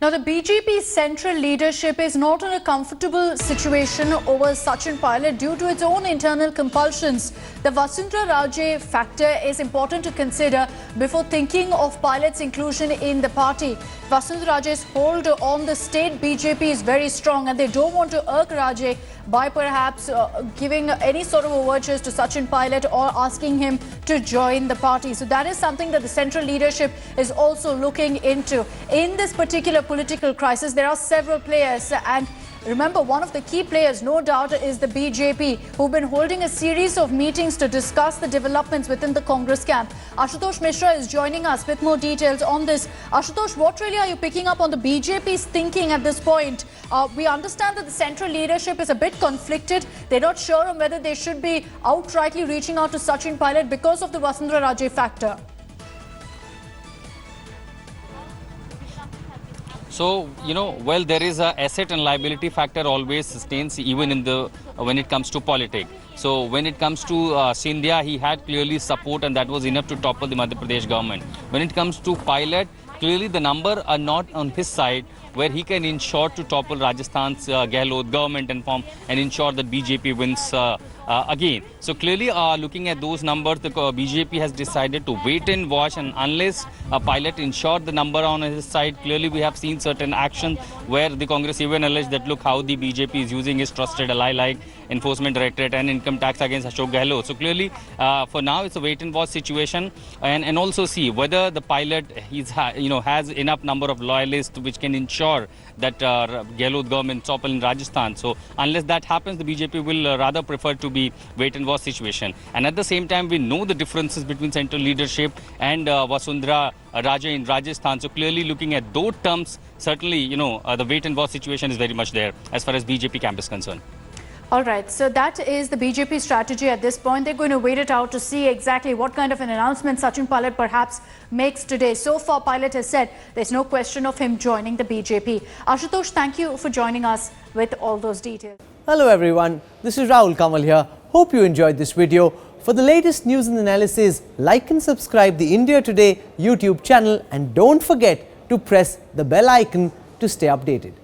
Now, the BJP central leadership is not in a comfortable situation over Sachin Pilot due to its own internal compulsions. The Vasundhara Raje factor is important to consider before thinking of Pilot's inclusion in the party. Vasundhara Raje's hold on the state BJP is very strong, and they don't want to irk Raje by perhaps giving any sort of overtures to Sachin Pilot or asking him to join the party. So that is something that the central leadership is also looking into. In this particular political crisis, there are several players, and remember, one of the key players, no doubt, is the BJP, who've been holding a series of meetings to discuss the developments within the Congress camp. Ashutosh Mishra is joining us with more details on this. Ashutosh, what really are you picking up on the BJP's thinking at this point? We understand that the central leadership is a bit conflicted. They're not sure on whether they should be outrightly reaching out to Sachin Pilot because of the Vasundhara Raje factor. So, well, there is a asset and liability factor always sustains even in the when it comes to politics. So when it comes to Scindia, he had clearly support, and that was enough to topple the Madhya Pradesh government. When it comes to Pilot, clearly the number are not on his side, where he can ensure to topple Rajasthan's Gehlot government and ensure that BJP wins again. So clearly looking at those numbers, the BJP has decided to wait and watch, and unless Pilot ensured the number on his side, clearly we have seen certain actions where the Congress even alleged that look how the BJP is using his trusted ally like Enforcement Directorate and income tax against Ashok Gehlot. So clearly for now it's a wait and watch situation, and also see whether the Pilot has enough number of loyalists which can ensure that Gehlot government topple in Rajasthan. So unless that happens, the BJP will rather prefer to be wait and watch situation. And at the same time, we know the differences between central leadership and Vasundhara Raje in Rajasthan. So clearly looking at those terms, certainly, the wait and watch situation is very much there as far as BJP camp is concerned. All right, so that is the BJP strategy at this point. They're going to wait it out to see exactly what kind of an announcement Sachin Pilot perhaps makes today. So far, Pilot has said there's no question of him joining the BJP. Ashutosh, thank you for joining us with all those details. Hello everyone, this is Rahul Kamal here. Hope you enjoyed this video. For the latest news and analysis, like and subscribe the India Today YouTube channel, and don't forget to press the bell icon to stay updated.